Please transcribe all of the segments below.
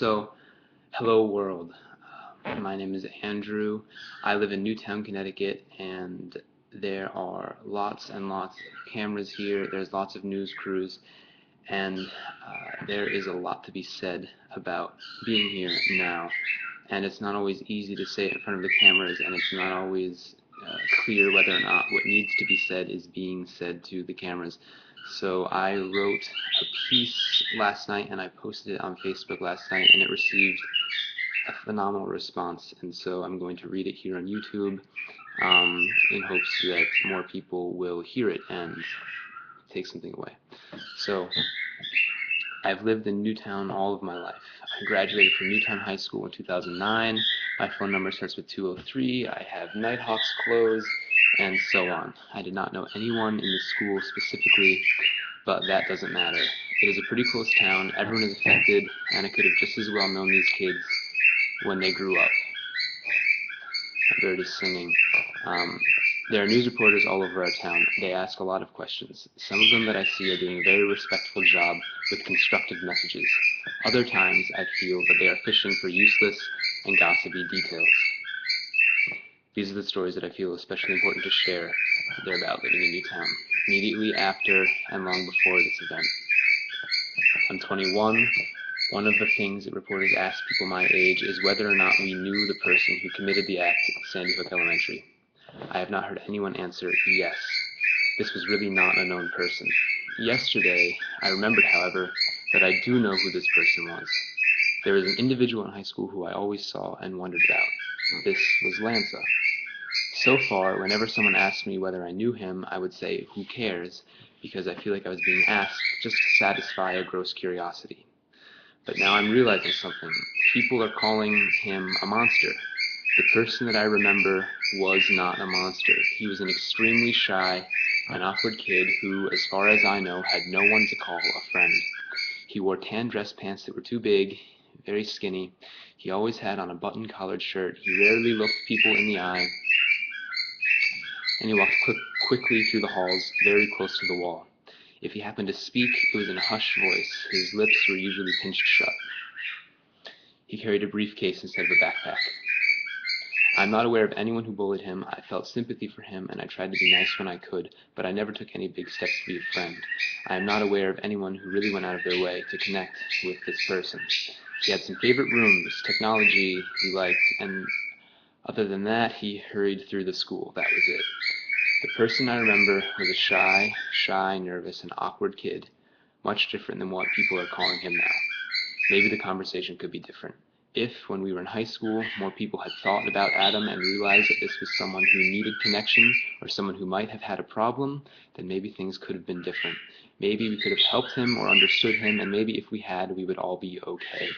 So, hello world. My name is Andrew. I live in Newtown, Connecticut, and there are lots and lots of cameras here. There's lots of news crews, and there is a lot to be said about being here now. And it's not always easy to say it in front of the cameras, and it's not always clear whether or not what needs to be said is being said to the cameras. So I wrote a piece last night and I posted it on Facebook last night, and it received a phenomenal response, and so I'm going to read it here on YouTube in hopes that more people will hear it and take something away. So, I've lived in Newtown all of my life. I graduated from Newtown High School in 2009. My phone number starts with 203. I have Nighthawks clothes, and so on. I did not know anyone in the school specifically, but that doesn't matter. It is a pretty close town. Everyone is affected, and I could have just as well known these kids when they grew up. They're just singing. There are news reporters all over our town. They ask a lot of questions. Some of them that I see are doing a very respectful job with constructive messages. Other times I feel that they are fishing for useless and gossipy details. These are the stories that I feel especially important to share. They're about living in Newtown, immediately after and long before this event. I'm 21. One of the things that reporters ask people my age is whether or not we knew the person who committed the act at Sandy Hook Elementary. I have not heard anyone answer yes. This was really not a known person. Yesterday, I remembered, however, that I do know who this person was. There was an individual in high school who I always saw and wondered about. This was Lanza. So far, whenever someone asked me whether I knew him, I would say, who cares, because I feel like I was being asked just to satisfy a gross curiosity. But now I'm realizing something. People are calling him a monster. The person that I remember was not a monster. He was an extremely shy and awkward kid who, as far as I know, had no one to call a friend. He wore tan dress pants that were too big, very skinny. He always had on a button-collared shirt. He rarely looked people in the eye. And he walked quickly through the halls, very close to the wall. If he happened to speak, it was in a hushed voice. His lips were usually pinched shut. He carried a briefcase instead of a backpack. I'm not aware of anyone who bullied him. I felt sympathy for him, and I tried to be nice when I could, but I never took any big steps to be a friend. I am not aware of anyone who really went out of their way to connect with this person. He had some favorite rooms, technology he liked, and other than that, he hurried through the school. That was it. The person I remember was a shy, nervous, and awkward kid, much different than what people are calling him now. Maybe the conversation could be different. If, when we were in high school, more people had thought about Adam and realized that this was someone who needed connection or someone who might have had a problem, then maybe things could have been different. Maybe we could have helped him or understood him, and maybe if we had, we would all be okay.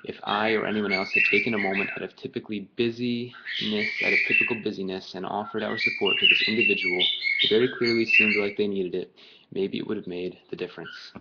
If I or anyone else had taken a moment out of typical busyness and offered our support to this individual who very clearly seemed like they needed it, maybe it would have made the difference.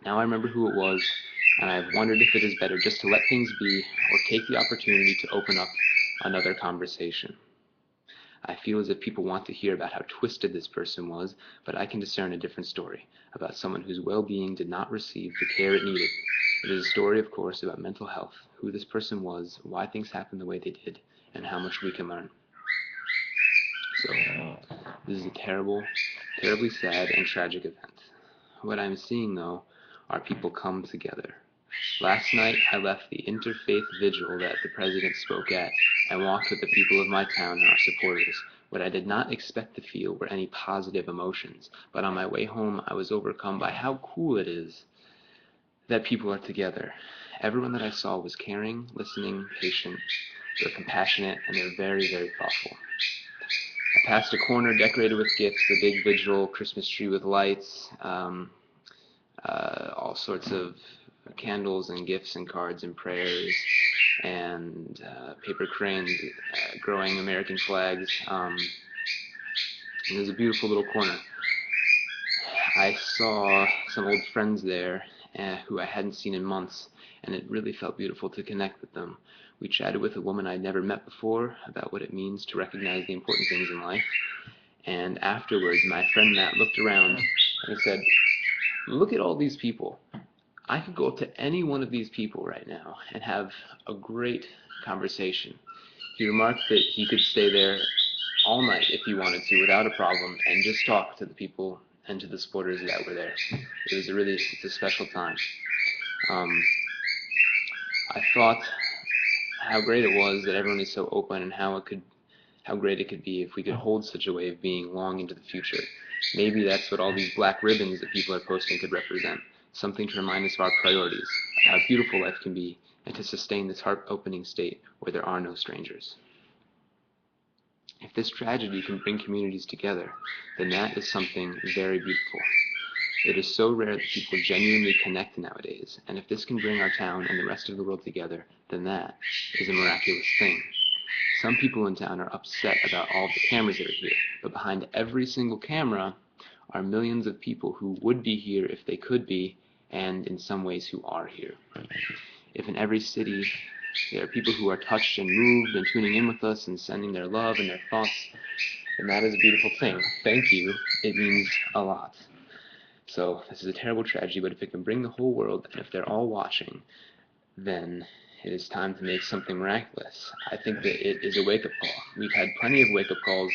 Now I remember who it was, and I have wondered if it is better just to let things be or take the opportunity to open up another conversation. I feel as if people want to hear about how twisted this person was, but I can discern a different story, about someone whose well-being did not receive the care it needed. It is a story, of course, about mental health, who this person was, why things happened the way they did, and how much we can learn. So, this is a terribly sad and tragic event. What I'm seeing, though, are people come together. Last night, I left the interfaith vigil that the president spoke at and walked with the people of my town and our supporters. What I did not expect to feel were any positive emotions, but on my way home, I was overcome by how cool it is that people are together. Everyone that I saw was caring, listening, patient. They're compassionate, and they're very, very thoughtful. I passed a corner decorated with gifts, the big vigil, Christmas tree with lights, all sorts of candles and gifts and cards and prayers, and paper cranes growing American flags. And there's a beautiful little corner. I saw some old friends there who I hadn't seen in months, and it really felt beautiful to connect with them. We chatted with a woman I'd never met before about what it means to recognize the important things in life, and afterwards my friend Matt looked around and he said, "Look at all these people. I could go up to any one of these people right now and have a great conversation. He remarked that he could stay there all night if he wanted to without a problem and just talk to the people and to the supporters that were there. It's a special time. I thought how great it was that everyone is so open and how great it could be if we could hold such a way of being long into the future. Maybe that's what all these black ribbons that people are posting could represent. Something to remind us of our priorities, of how beautiful life can be, and to sustain this heart-opening state where there are no strangers. If this tragedy can bring communities together, then that is something very beautiful. It is so rare that people genuinely connect nowadays, and if this can bring our town and the rest of the world together, then that is a miraculous thing. Some people in town are upset about all the cameras that are here, but behind every single camera are millions of people who would be here if they could be, and in some ways who are here. If in every city there are people who are touched and moved and tuning in with us and sending their love and their thoughts, then that is a beautiful thing. Thank you. It means a lot. So this is a terrible tragedy, but if it can bring the whole world, and if they're all watching, then it is time to make something miraculous. I think that it is a wake-up call. We've had plenty of wake-up calls,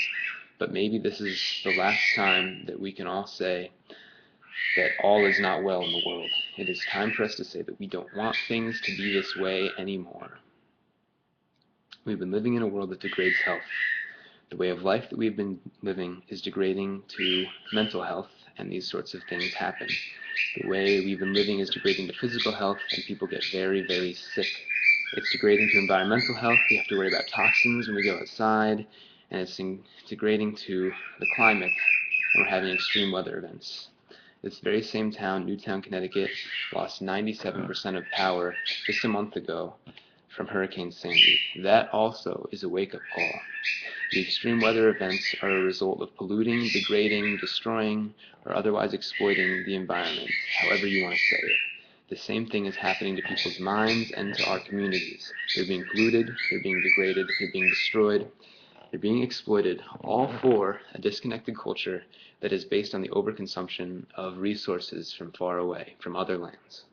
but maybe this is the last time that we can all say that all is not well in the world. It is time for us to say that we don't want things to be this way anymore. We've been living in a world that degrades health. The way of life that we've been living is degrading to mental health, and these sorts of things happen. The way we've been living is degrading to physical health, and people get very, very sick. It's degrading to environmental health. We have to worry about toxins when we go outside, and it's degrading to the climate, and we're having extreme weather events. This very same town, Newtown, Connecticut, lost 97% of power just a month ago from Hurricane Sandy. That also is a wake-up call. The extreme weather events are a result of polluting, degrading, destroying, or otherwise exploiting the environment, however you want to say it. The same thing is happening to people's minds and to our communities. They're being polluted, they're being degraded, they're being destroyed, they're being exploited, all for a disconnected culture that is based on the overconsumption of resources from far away, from other lands.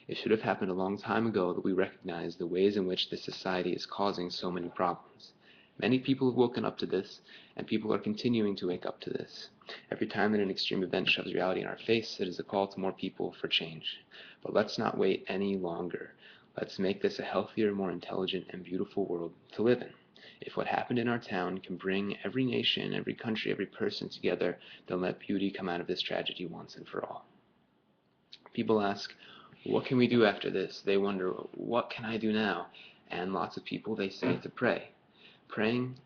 It should have happened a long time ago that we recognized the ways in which this society is causing so many problems. Many people have woken up to this, and people are continuing to wake up to this. Every time that an extreme event shoves reality in our face, it is a call to more people for change. But let's not wait any longer. Let's make this a healthier, more intelligent, and beautiful world to live in. If what happened in our town can bring every nation, every country, every person together, then let beauty come out of this tragedy once and for all. People ask, what can we do after this? They wonder, what can I do now? And lots of people, they say to pray. Praying,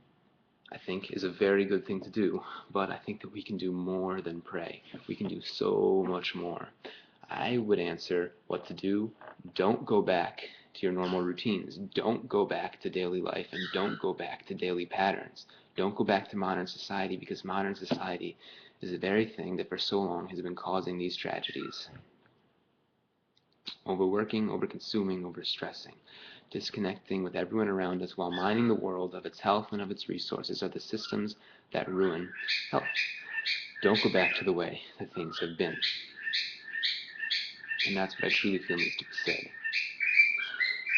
I think, is a very good thing to do, but I think that we can do more than pray. We can do so much more. I would answer what to do. Don't go back to your normal routines. Don't go back to daily life, and don't go back to daily patterns. Don't go back to modern society, because modern society is the very thing that for so long has been causing these tragedies. Overworking, overconsuming, overstressing, disconnecting with everyone around us while mining the world of its health and of its resources are the systems that ruin health. Don't go back to the way that things have been. And that's what I truly feel needs to be said.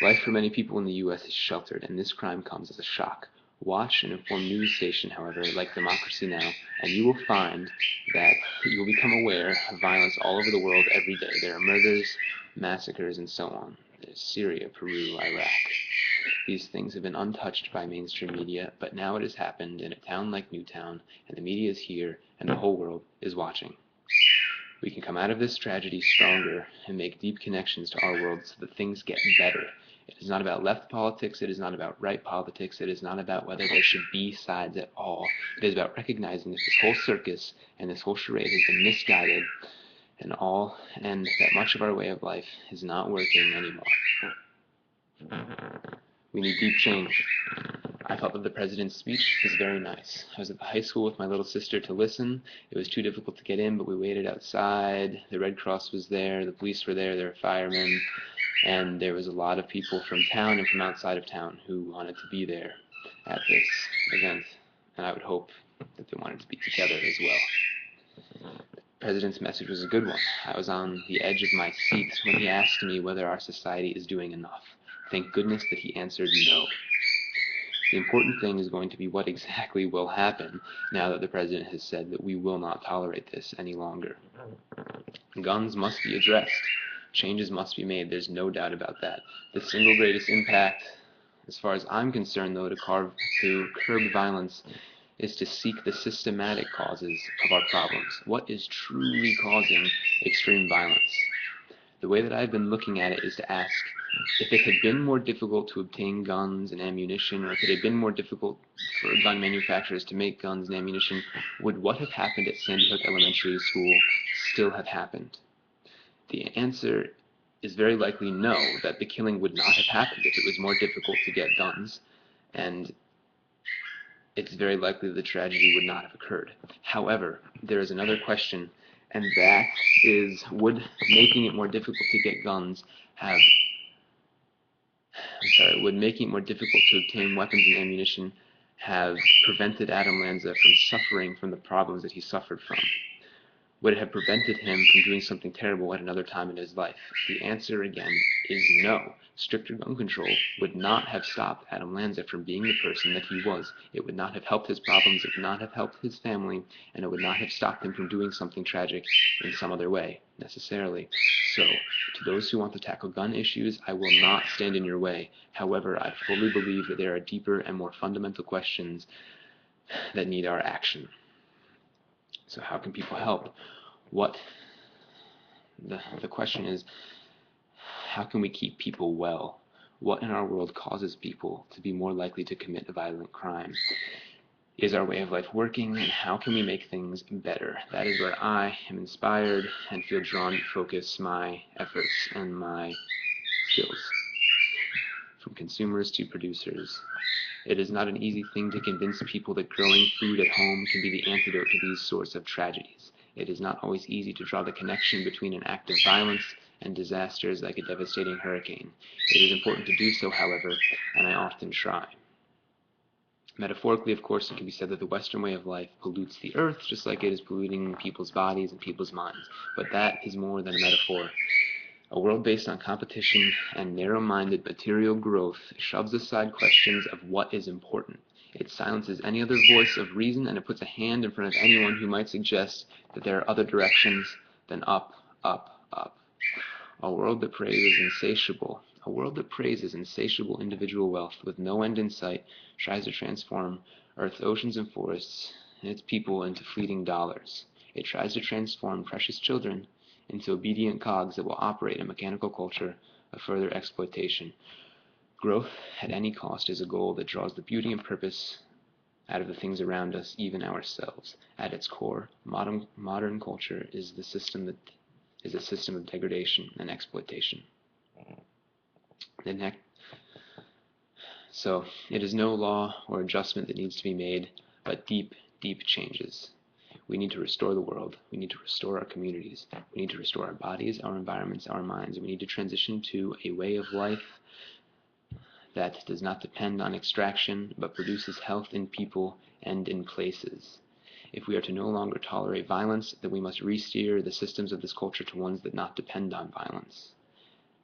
Life for many people in the U.S. is sheltered, and this crime comes as a shock. Watch an informed news station, however, like Democracy Now!, and you will find that you will become aware of violence all over the world every day. There are murders, massacres, and so on. There's Syria, Peru, Iraq. These things have been untouched by mainstream media, but now it has happened in a town like Newtown, and the media is here, and the whole world is watching. We can come out of this tragedy stronger and make deep connections to our world so that things get better. It is not about left politics, it is not about right politics, it is not about whether there should be sides at all. It is about recognizing that this whole circus and this whole charade has been misguided and that much of our way of life is not working anymore. We need deep change. I thought that the president's speech was very nice. I was at the high school with my little sister to listen. It was too difficult to get in, but we waited outside. The Red Cross was there, the police were there were firemen, and there was a lot of people from town and from outside of town who wanted to be there at this event, and I would hope that they wanted to be together as well. President's message was a good one. I was on the edge of my seat when he asked me whether our society is doing enough. Thank goodness that he answered no. The important thing is going to be what exactly will happen now that the president has said that we will not tolerate this any longer. Guns must be addressed. Changes must be made. There's no doubt about that. The single greatest impact, as far as I'm concerned, though, to curb violence is to seek the systematic causes of our problems. What is truly causing extreme violence? The way that I've been looking at it is to ask, if it had been more difficult to obtain guns and ammunition, or if it had been more difficult for gun manufacturers to make guns and ammunition, would what have happened at Sandy Hook Elementary School still have happened? The answer is very likely no, that the killing would not have happened if it was more difficult to get guns, and it's very likely the tragedy would not have occurred. However, there is another question, and that is, would making it more difficult to get guns would making it more difficult to obtain weapons and ammunition have prevented Adam Lanza from suffering from the problems that he suffered from? Would it have prevented him from doing something terrible at another time in his life? The answer, again, is no. Stricter gun control would not have stopped Adam Lanza from being the person that he was. It would not have helped his problems, it would not have helped his family, and it would not have stopped him from doing something tragic in some other way, necessarily. So, to those who want to tackle gun issues, I will not stand in your way. However, I fully believe that there are deeper and more fundamental questions that need our action. So how can people help? The question is, how can we keep people well? What in our world causes people to be more likely to commit a violent crime? Is our way of life working, and how can we make things better? That is where I am inspired and feel drawn to focus my efforts and my skills. From consumers to producers. It is not an easy thing to convince people that growing food at home can be the antidote to these sorts of tragedies. It is not always easy to draw the connection between an act of violence and disasters like a devastating hurricane. It is important to do so, however, and I often try. Metaphorically, of course, it can be said that the Western way of life pollutes the earth just like it is polluting people's bodies and people's minds. But that is more than a metaphor. A world based on competition and narrow-minded material growth shoves aside questions of what is important. It silences any other voice of reason, and it puts a hand in front of anyone who might suggest that there are other directions than up, up, up. A world that praises insatiable individual wealth with no end in sight tries to transform Earth's oceans and forests and its people into fleeting dollars. It tries to transform precious children into obedient cogs that will operate a mechanical culture of further exploitation. Growth at any cost is a goal that draws the beauty and purpose out of the things around us, even ourselves. At its core, modern culture is a system of degradation and exploitation. So it is no law or adjustment that needs to be made, but deep, deep changes. We need to restore the world. We need to restore our communities. We need to restore our bodies, our environments, our minds. We need to transition to a way of life that does not depend on extraction, but produces health in people and in places. If we are to no longer tolerate violence, then we must re-steer the systems of this culture to ones that not depend on violence.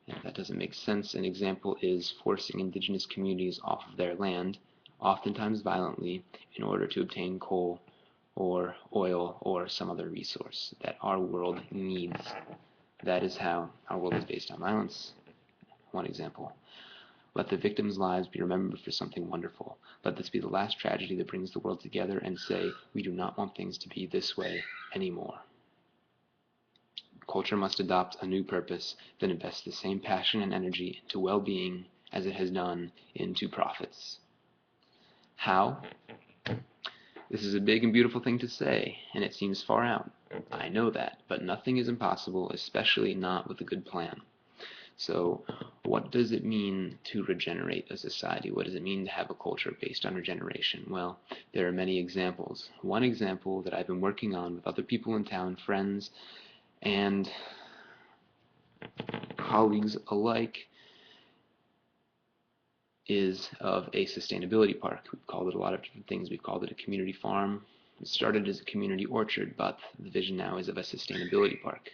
And if that doesn't make sense, an example is forcing indigenous communities off of their land, oftentimes violently, in order to obtain coal or oil or some other resource that our world needs. That is how our world is based on violence. One example. Let the victims' lives be remembered for something wonderful. Let this be the last tragedy that brings the world together and say, we do not want things to be this way anymore. Culture must adopt a new purpose that invests the same passion and energy into well-being as it has done into profits. How? This is a big and beautiful thing to say, and it seems far out. I know that, but nothing is impossible, especially not with a good plan. So, what does it mean to regenerate a society? What does it mean to have a culture based on regeneration? Well, there are many examples. One example that I've been working on with other people in town, friends, and colleagues alike, is of a sustainability park. We've called it a lot of different things. We've called it a community farm. It started as a community orchard, but the vision now is of a sustainability park.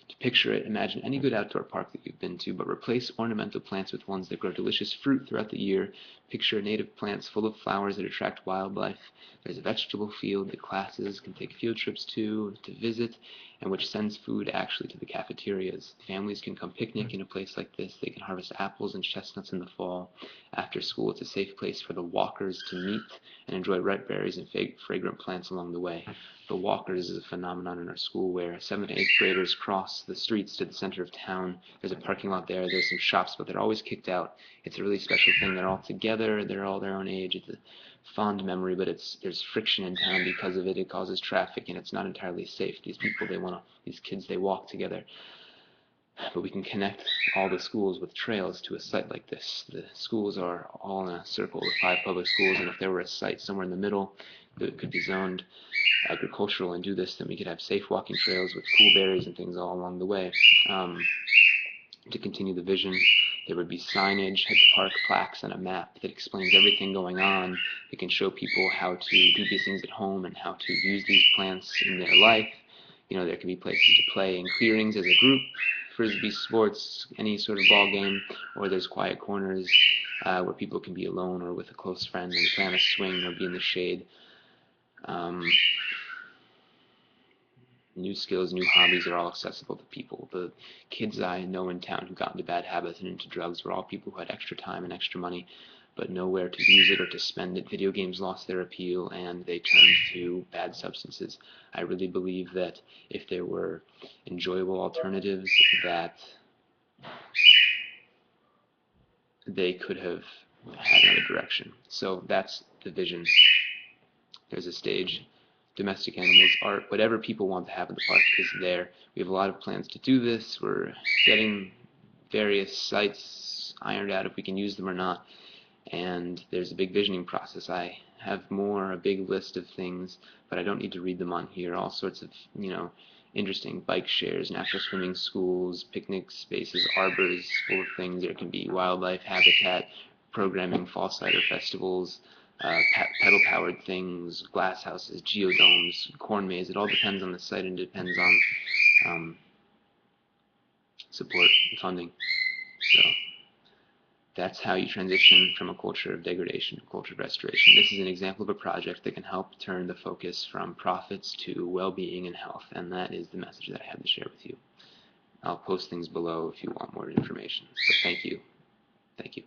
To picture it, imagine any good outdoor park that you've been to, but replace ornamental plants with ones that grow delicious fruit throughout the year. Picture native plants full of flowers that attract wildlife. There's a vegetable field that classes can take field trips to visit, and which sends food actually to the cafeterias. Families can come picnic in a place like this. They can harvest apples and chestnuts in the fall. After school, it's a safe place for the walkers to meet and enjoy ripe berries and fragrant plants along the way. The walkers is a phenomenon in our school where 7th and 8th graders cross the streets to the center of town. There's a parking lot there. There's some shops, but they're always kicked out. It's a really special thing. They're all together. They're all their own age. It's a fond memory, but there's friction in town because of it. It causes traffic, and it's not entirely safe. These kids, they walk together. But we can connect all the schools with trails to a site like this. The schools are all in a circle, the 5 public schools, and if there were a site somewhere in the middle that could be zoned agricultural and do this, then we could have safe walking trails with cool berries and things all along the way. To continue the vision, there would be signage at the park, plaques, and a map that explains everything going on. It can show people how to do these things at home and how to use these plants in their life. There can be places to play in clearings as a group, frisbee sports, any sort of ball game, or there's quiet corners where people can be alone or with a close friend and play on a swing or be in the shade. New skills, new hobbies are all accessible to people. The kids I know in town who got into bad habits and into drugs were all people who had extra time and extra money, but nowhere to use it or to spend it. Video games lost their appeal and they turned to bad substances. I really believe that if there were enjoyable alternatives, that they could have had another direction. So that's the vision. There's a stage. Domestic animals, art, whatever people want to have in the park is there. We have a lot of plans to do this. We're getting various sites ironed out if we can use them or not. And there's a big visioning process. I have a big list of things, but I don't need to read them on here. All sorts of, interesting bike shares, natural swimming schools, picnic spaces, arbors full of things. There can be wildlife habitat, programming, fall cider festivals, pedal-powered things, glass houses, geodomes, corn maze. It all depends on the site and depends on support and funding. So that's how you transition from a culture of degradation to a culture of restoration. This is an example of a project that can help turn the focus from profits to well-being and health, and that is the message that I have to share with you. I'll post things below if you want more information. So thank you. Thank you.